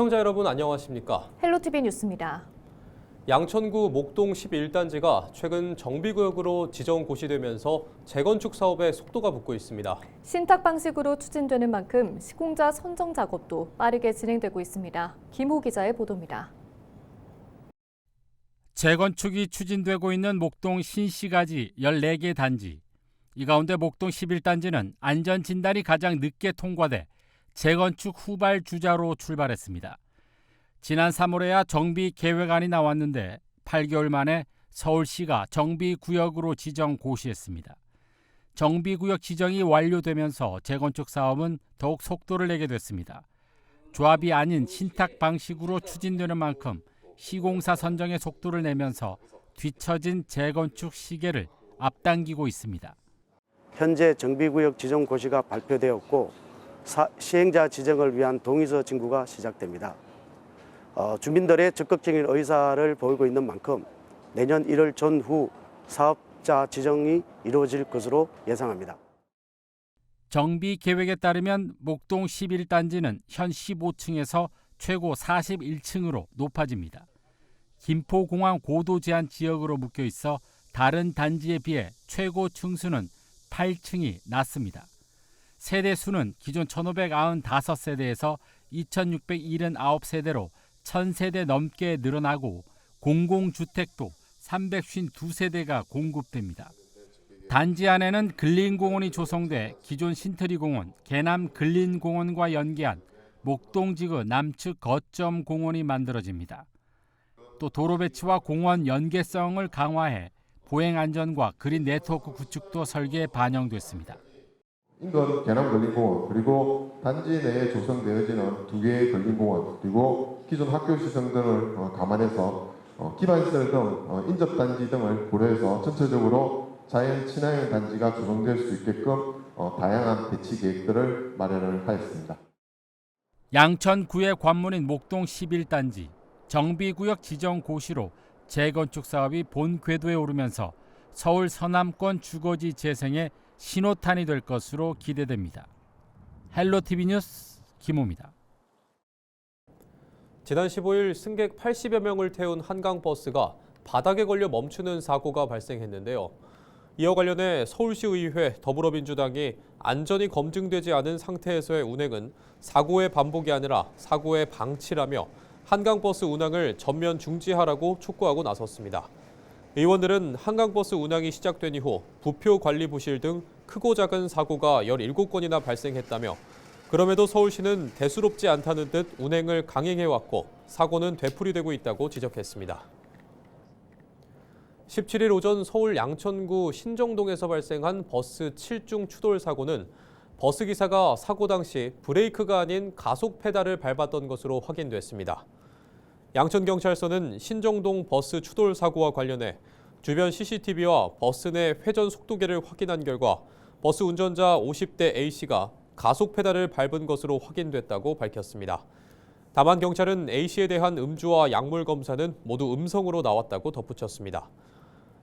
시청자 여러분 안녕하십니까? 헬로티비 뉴스입니다. 양천구 목동 11단지가 최근 정비구역으로 지정 고시되면서 재건축 사업에 속도가 붙고 있습니다. 신탁 방식으로 추진되는 만큼 시공자 선정 작업도 빠르게 진행되고 있습니다. 김호 기자의 보도입니다. 재건축이 추진되고 있는 목동 신시가지 14개 단지. 이 가운데 목동 11단지는 안전진단이 가장 늦게 통과돼 재건축 후발 주자로 출발했습니다. 지난 3월에야 정비 계획안이 나왔는데 8개월 만에 서울시가 정비구역으로 지정 고시했습니다. 정비구역 지정이 완료되면서 재건축 사업은 더욱 속도를 내게 됐습니다. 조합이 아닌 신탁 방식으로 추진되는 만큼 시공사 선정의 속도를 내면서 뒤처진 재건축 시계를 앞당기고 있습니다. 현재 정비구역 지정 고시가 발표되었고 시행자 지정을 위한 동의서 진구가 시작됩니다. 주민들의 적극적인 의사를 보이고 있는 만큼 내년 1월 전후 사업자 지정이 이루어질 것으로 예상합니다. 정비 계획에 따르면 목동 11단지는 현 15층에서 최고 41층으로 높아집니다. 김포공항 고도 제한 지역으로 묶여 있어 다른 단지에 비해 최고 층수는 8층이 낮습니다. 세대 수는 기존 1,595세대에서 2,679세대로 1,000세대 넘게 늘어나고 공공주택도 352세대가 공급됩니다. 단지 안에는 근린공원이 조성돼 기존 신트리공원, 개남 근린공원과 연계한 목동지구 남측 거점 공원이 만들어집니다. 또 도로 배치와 공원 연계성을 강화해 보행 안전과 그린 네트워크 구축도 설계에 반영됐습니다. 인근 개남 근린공원 그리고 단지 내에 조성되어지는 2개의 근린공원 그리고 기존 학교 시설 등을 감안해서 기반시설 등 인접단지 등을 고려해서 전체적으로 자연 친화형 단지가 조성될 수 있게끔 다양한 배치 계획들을 마련을 하였습니다. 양천구의 관문인 목동 11단지 정비구역 지정 고시로 재건축 사업이 본 궤도에 오르면서 서울 서남권 주거지 재생에 신호탄이 될 것으로 기대됩니다. 헬로티비 뉴스 김호입니다. 지난 15일 승객 80여 명을 태운 한강버스가 바닥에 걸려 멈추는 사고가 발생했는데요. 이와 관련해 서울시의회 더불어민주당이 안전이 검증되지 않은 상태에서의 운행은 사고의 반복이 아니라 사고의 방치라며 한강버스 운항을 전면 중지하라고 촉구하고 나섰습니다. 의원들은 한강버스 운항이 시작된 이후 부표 관리 부실 등 크고 작은 사고가 17건이나 발생했다며 그럼에도 서울시는 대수롭지 않다는 듯 운행을 강행해왔고 사고는 되풀이되고 있다고 지적했습니다. 17일 오전 서울 양천구 신정동에서 발생한 버스 7중 추돌 사고는 버스 기사가 사고 당시 브레이크가 아닌 가속 페달을 밟았던 것으로 확인됐습니다. 양천경찰서는 신정동 버스 추돌 사고와 관련해 주변 CCTV와 버스 내 회전 속도계를 확인한 결과 버스 운전자 50대 A씨가 가속 페달을 밟은 것으로 확인됐다고 밝혔습니다. 다만 경찰은 A씨에 대한 음주와 약물 검사는 모두 음성으로 나왔다고 덧붙였습니다.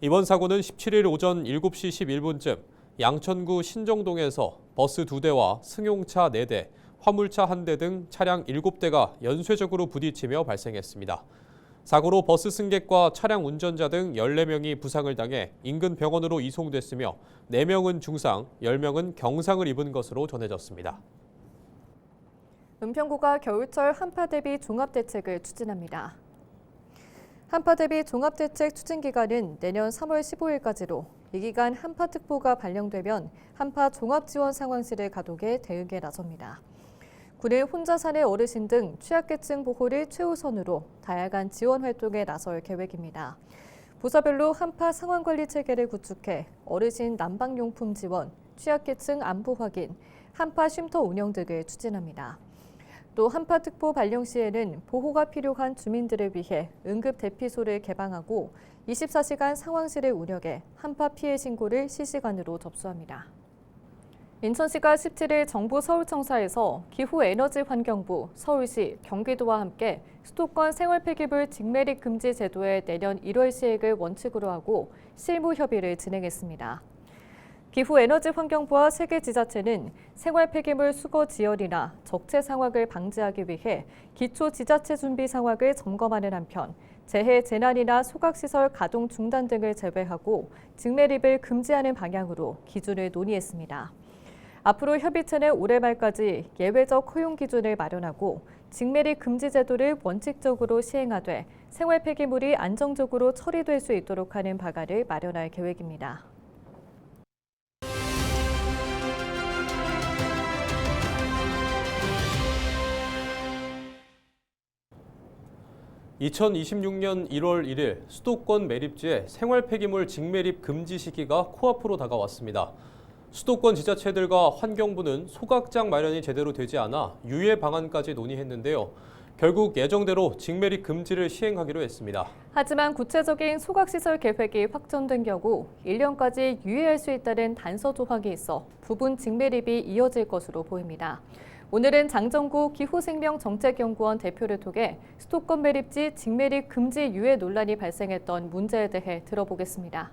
이번 사고는 17일 오전 7시 11분쯤 양천구 신정동에서 버스 2대와 승용차 4대, 화물차 1대 등 차량 7대가 연쇄적으로 부딪히며 발생했습니다. 사고로 버스 승객과 차량 운전자 등 14명이 부상을 당해 인근 병원으로 이송됐으며 4명은 중상, 10명은 경상을 입은 것으로 전해졌습니다. 은평구가 겨울철 한파 대비 종합대책을 추진합니다. 한파 대비 종합대책 추진 기간은 내년 3월 15일까지로 이 기간 한파특보가 발령되면 한파 종합지원 상황실을 가동해 대응에 나섭니다. 구는 혼자 사는 어르신 등 취약계층 보호를 최우선으로 다양한 지원 활동에 나설 계획입니다. 부서별로 한파 상황관리 체계를 구축해 어르신 난방용품 지원, 취약계층 안부 확인, 한파 쉼터 운영 등을 추진합니다. 또 한파특보 발령 시에는 보호가 필요한 주민들을 위해 응급대피소를 개방하고 24시간 상황실을 운영해 한파 피해 신고를 실시간으로 접수합니다. 인천시가 17일 정부 서울청사에서 기후에너지환경부, 서울시, 경기도와 함께 수도권 생활폐기물 직매립 금지 제도의 내년 1월 시행을 원칙으로 하고 실무 협의를 진행했습니다. 기후에너지환경부와 세계 지자체는 생활 폐기물 수거 지연이나 적체 상황을 방지하기 위해 기초 지자체 준비 상황을 점검하는 한편 재해 재난이나 소각시설 가동 중단 등을 제외하고 직매립을 금지하는 방향으로 기준을 논의했습니다. 앞으로 협의체는 올해 말까지 예외적 허용 기준을 마련하고 직매립 금지 제도를 원칙적으로 시행하되 생활 폐기물이 안정적으로 처리될 수 있도록 하는 방안을 마련할 계획입니다. 2026년 1월 1일 수도권 매립지의 생활 폐기물 직매립 금지 시기가 코앞으로 다가왔습니다. 수도권 지자체들과 환경부는 소각장 마련이 제대로 되지 않아 유예 방안까지 논의했는데요. 결국 예정대로 직매립 금지를 시행하기로 했습니다. 하지만 구체적인 소각시설 계획이 확정된 경우 1년까지 유예할 수 있다는 단서 조항이 있어 부분 직매립이 이어질 것으로 보입니다. 오늘은 장정구 기후생명정책연구원 대표를 통해 수도권 매립지 직매립 금지 유예 논란이 발생했던 문제에 대해 들어보겠습니다.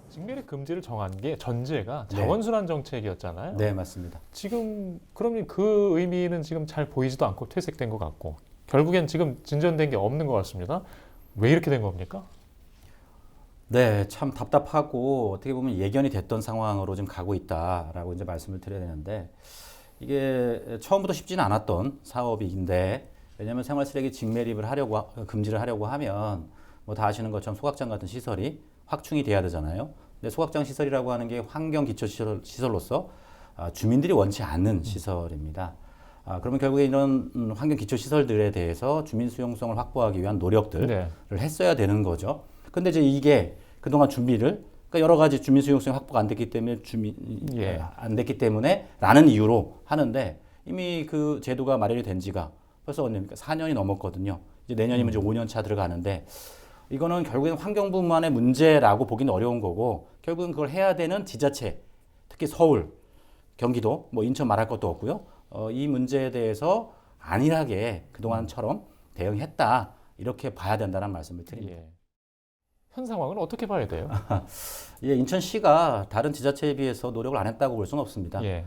직매립 금지를 정한 게 전제가 자원순환 정책이었잖아요. 네, 맞습니다. 지금 그러면 그 의미는 지금 잘 보이지도 않고 퇴색된 것 같고 결국엔 지금 진전된 게 없는 것 같습니다. 왜 이렇게 된 겁니까? 네, 참 답답하고 어떻게 보면 예견이 됐던 상황으로 지금 가고 있다라고 이제 말씀을 드려야 되는데 이게 처음부터 쉽지는 않았던 사업인데 왜냐하면 생활 쓰레기 직매립을 금지를 하려고 하면 뭐 다 아시는 것처럼 소각장 같은 시설이 확충이 돼야 되잖아요. 근데 소각장 시설이라고 하는 게 환경 기초 시설로서 주민들이 원치 않는 시설입니다. 그러면 결국에 이런 환경 기초 시설들에 대해서 주민 수용성을 확보하기 위한 노력들을 했어야 되는 거죠. 근데 이제 이게 그동안 준비를 그러니까 여러 가지 주민 수용성이 확보가 안 됐기 때문에 안 됐기 때문에 라는 이유로 하는데 이미 그 제도가 마련이 된 지가 벌써 언제입니까? 4년이 넘었거든요. 이제 내년이면 이제 5년 차 들어가는데 이거는 결국엔 환경부만의 문제라고 보기는 어려운 거고 결국은 그걸 해야 되는 지자체, 특히 서울, 경기도, 뭐 인천 말할 것도 없고요. 이 문제에 대해서 안일하게 그동안처럼 대응했다 이렇게 봐야 된다는 말씀을 드립니다. 예. 현 상황은 어떻게 봐야 돼요? 예, 인천시가 다른 지자체에 비해서 노력을 안 했다고 볼 수는 없습니다. 예.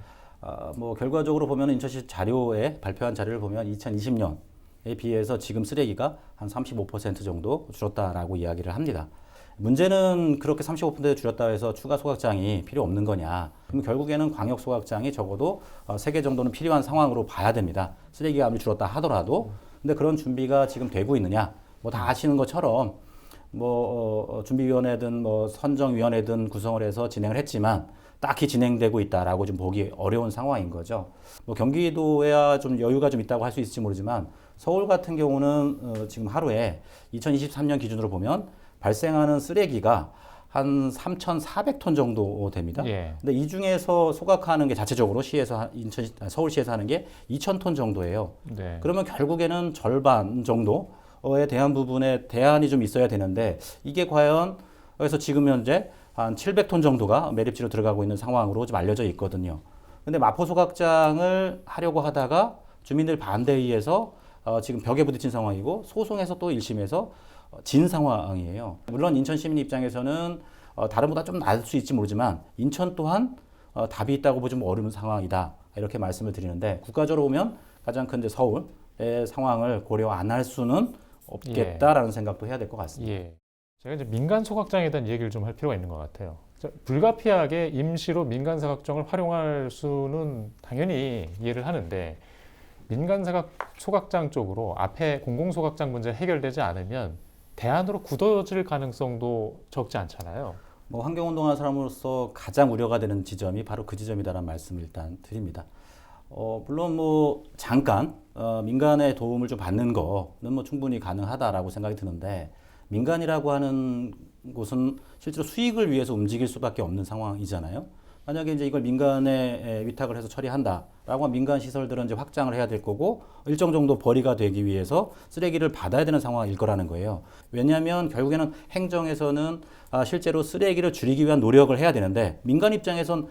뭐 결과적으로 보면 인천시 자료에 발표한 자료를 보면 2020년에 비해서 지금 쓰레기가 한 35% 정도 줄었다라고 이야기를 합니다. 문제는 그렇게 35% 줄였다 해서 추가 소각장이 필요 없는 거냐? 그럼 결국에는 광역 소각장이 적어도 3개 정도는 필요한 상황으로 봐야 됩니다. 쓰레기가 아무리 줄었다 하더라도. 근데 그런 준비가 지금 되고 있느냐? 뭐 다 아시는 것처럼 뭐 준비위원회든 뭐 선정위원회든 구성을 해서 진행을 했지만 딱히 진행되고 있다라고 좀 보기 어려운 상황인 거죠. 뭐 경기도에야 좀 여유가 좀 있다고 할 수 있을지 모르지만 서울 같은 경우는 지금 하루에 2023년 기준으로 보면 발생하는 쓰레기가 한 3,400톤 정도 됩니다. 예. 근데 이 중에서 소각하는 게 자체적으로 서울시에서 하는 게 2,000톤 정도예요. 네. 그러면 결국에는 절반 정도에 대한 부분에 대안이 좀 있어야 되는데 이게 과연 그래서 지금 현재 한 700톤 정도가 매립지로 들어가고 있는 상황으로 좀 알려져 있거든요. 근데 마포 소각장을 하려고 하다가 주민들 반대에 의해서 지금 벽에 부딪힌 상황이고 소송에서 또 1심에서 진 상황이에요. 물론 인천 시민 입장에서는 다른 보다 좀 나을 수 있지 모르지만 인천 또한 답이 있다고 보지 어려운 상황이다. 이렇게 말씀을 드리는데 국가적으로 보면 가장 큰 이제 서울의 상황을 고려 안 할 수는 없겠다라는 생각도 해야 될 것 같습니다. 예. 제가 이제 민간 소각장에 대한 얘기를 좀 할 필요가 있는 것 같아요. 불가피하게 임시로 민간 소각장을 활용할 수는 당연히 이해를 하는데 민간 소각장 쪽으로 앞에 공공 소각장 문제 해결되지 않으면 대안으로 굳어질 가능성도 적지 않잖아요. 뭐 환경운동하는 사람으로서 가장 우려가 되는 지점이 바로 그 지점이다라는 말씀을 일단 드립니다. 물론 뭐 잠깐 민간의 도움을 좀 받는 거는 뭐 충분히 가능하다라고 생각이 드는데 민간이라고 하는 곳은 실제로 수익을 위해서 움직일 수밖에 없는 상황이잖아요. 만약에 이제 이걸 민간에 위탁을 해서 처리한다라고 하면 민간 시설들은 이제 확장을 해야 될 거고 일정 정도 벌이가 되기 위해서 쓰레기를 받아야 되는 상황일 거라는 거예요. 왜냐하면 결국에는 행정에서는 실제로 쓰레기를 줄이기 위한 노력을 해야 되는데 민간 입장에선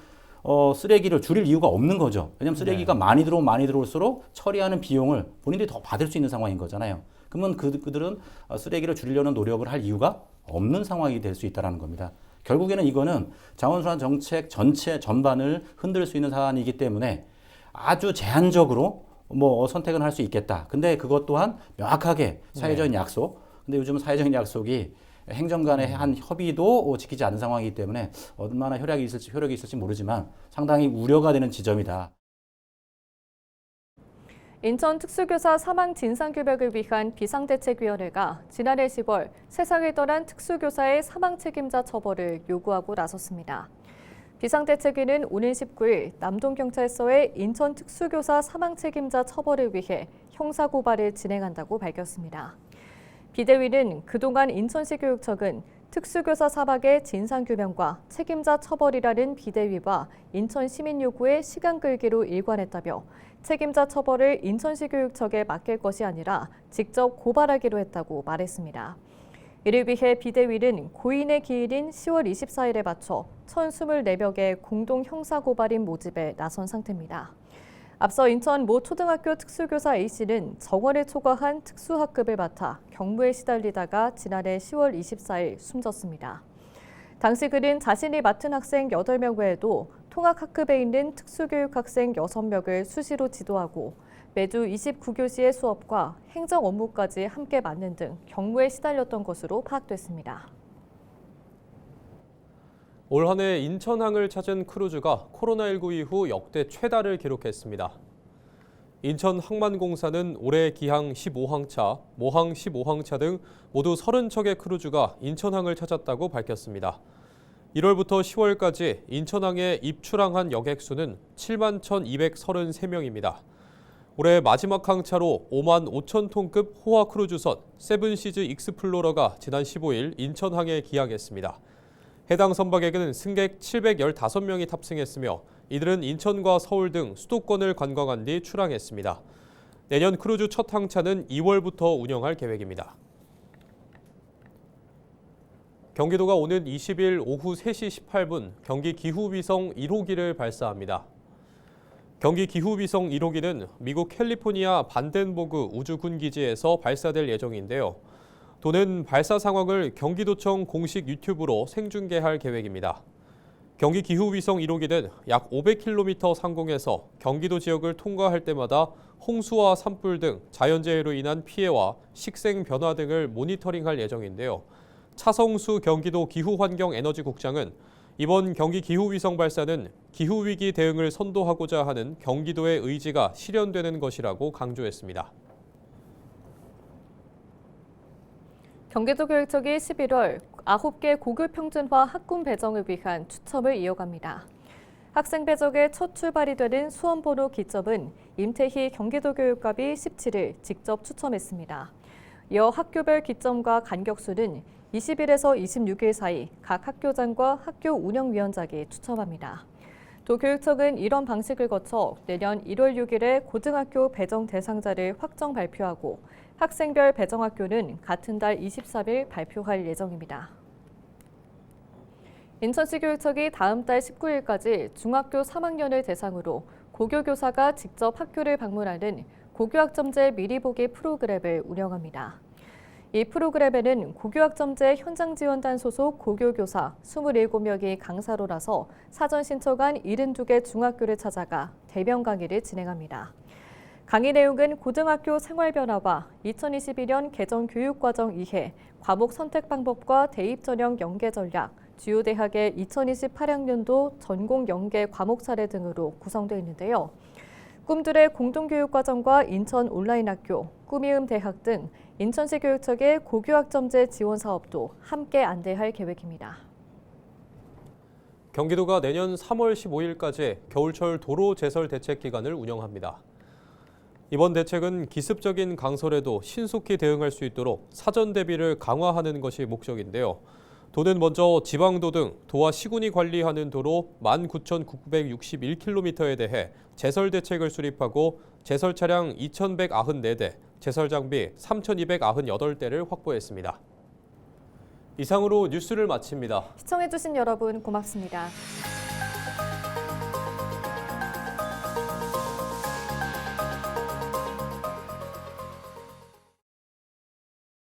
쓰레기를 줄일 이유가 없는 거죠. 왜냐하면 쓰레기가 많이 들어올수록 처리하는 비용을 본인들이 더 받을 수 있는 상황인 거잖아요. 그러면 그들은 쓰레기를 줄이려는 노력을 할 이유가 없는 상황이 될 수 있다는 겁니다. 결국에는 이거는 자원순환 정책 전체 전반을 흔들 수 있는 사안이기 때문에 아주 제한적으로 뭐 선택은 할 수 있겠다. 근데 그것 또한 명확하게 사회적인 약속. 근데 요즘은 사회적인 약속이 행정 간의 한 협의도 지키지 않는 상황이기 때문에 얼마나 효력이 있을지 모르지만 상당히 우려가 되는 지점이다. 인천 특수교사 사망 진상규명을 위한 비상대책위원회가 지난해 10월 세상을 떠난 특수교사의 사망 책임자 처벌을 요구하고 나섰습니다. 비상대책위는 오는 19일 남동경찰서에 인천 특수교사 사망 책임자 처벌을 위해 형사고발을 진행한다고 밝혔습니다. 비대위는 그동안 인천시 교육청은 특수교사 사망의 진상규명과 책임자 처벌이라는 비대위와 인천시민 요구에 시간 끌기로 일관했다며 책임자 처벌을 인천시 교육청에 맡길 것이 아니라 직접 고발하기로 했다고 말했습니다. 이를 위해 비대위는 고인의 기일인 10월 24일에 맞춰 1,024명의 공동 형사고발인 모집에 나선 상태입니다. 앞서 인천 모 초등학교 특수교사 A씨는 정원을 초과한 특수학급을 맡아 경무에 시달리다가 지난해 10월 24일 숨졌습니다. 당시 그는 자신이 맡은 학생 8명 외에도 통학학급에 있는 특수교육 학생 6명을 수시로 지도하고 매주 29교시의 수업과 행정 업무까지 함께 맡는 등 경무에 시달렸던 것으로 파악됐습니다. 올 한 해 인천항을 찾은 크루즈가 코로나19 이후 역대 최다를 기록했습니다. 인천항만공사는 올해 기항 15항차, 모항 15항차 등 모두 30척의 크루즈가 인천항을 찾았다고 밝혔습니다. 1월부터 10월까지 인천항에 입출항한 여객 수는 71,233명입니다. 올해 마지막 항차로 5만 5천 톤급 호화 크루즈선 세븐시즈 익스플로러가 지난 15일 인천항에 기항했습니다. 해당 선박에는 승객 715명이 탑승했으며 이들은 인천과 서울 등 수도권을 관광한 뒤 출항했습니다. 내년 크루즈 첫 항차는 2월부터 운영할 계획입니다. 경기도가 오는 20일 오후 3시 18분 경기 기후위성 1호기를 발사합니다. 경기 기후위성 1호기는 미국 캘리포니아 반덴버그 우주군기지에서 발사될 예정인데요. 도는 발사 상황을 경기도청 공식 유튜브로 생중계할 계획입니다. 경기 기후위성 1호기는 약 500km 상공에서 경기도 지역을 통과할 때마다 홍수와 산불 등 자연재해로 인한 피해와 식생 변화 등을 모니터링할 예정인데요. 차성수 경기도 기후환경에너지국장은 이번 경기 기후위성 발사는 기후위기 대응을 선도하고자 하는 경기도의 의지가 실현되는 것이라고 강조했습니다. 경기도교육청이 11월 9개 고급 평준화 학군 배정을 위한 추첨을 이어갑니다. 학생 배정의 첫 출발이 되는 수험번호 기점은 임태희 경기도교육감이 17일 직접 추첨했습니다. 이어 학교별 기점과 간격수는 20일에서 26일 사이 각 학교장과 학교 운영위원장이 추첨합니다. 도교육청은 이런 방식을 거쳐 내년 1월 6일에 고등학교 배정 대상자를 확정 발표하고 학생별 배정학교는 같은 달 23일 발표할 예정입니다. 인천시 교육청이 다음 달 19일까지 중학교 3학년을 대상으로 고교교사가 직접 학교를 방문하는 고교학점제 미리보기 프로그램을 운영합니다. 이 프로그램에는 고교학점제 현장지원단 소속 고교교사 27명이 강사로 나서 사전 신청한 72개 중학교를 찾아가 대면 강의를 진행합니다. 강의 내용은 고등학교 생활변화와 2022년 개정 교육과정 이해, 과목 선택 방법과 대입 전형 연계 전략, 주요 대학의 2028학년도 전공 연계 과목 사례 등으로 구성되어 있는데요. 꿈들의 공동교육과정과 인천 온라인학교, 꿈이음 대학 등 인천시 교육청의 고교학점제 지원 사업도 함께 안대할 계획입니다. 경기도가 내년 3월 15일까지 겨울철 도로 제설 대책 기간을 운영합니다. 이번 대책은 기습적인 강설에도 신속히 대응할 수 있도록 사전 대비를 강화하는 것이 목적인데요. 도는 먼저 지방도 등 도와 시군이 관리하는 도로 19,961km에 대해 제설 대책을 수립하고 제설 차량 2,194대, 제설 장비 3,298대를 확보했습니다. 이상으로 뉴스를 마칩니다. 시청해주신 여러분 고맙습니다.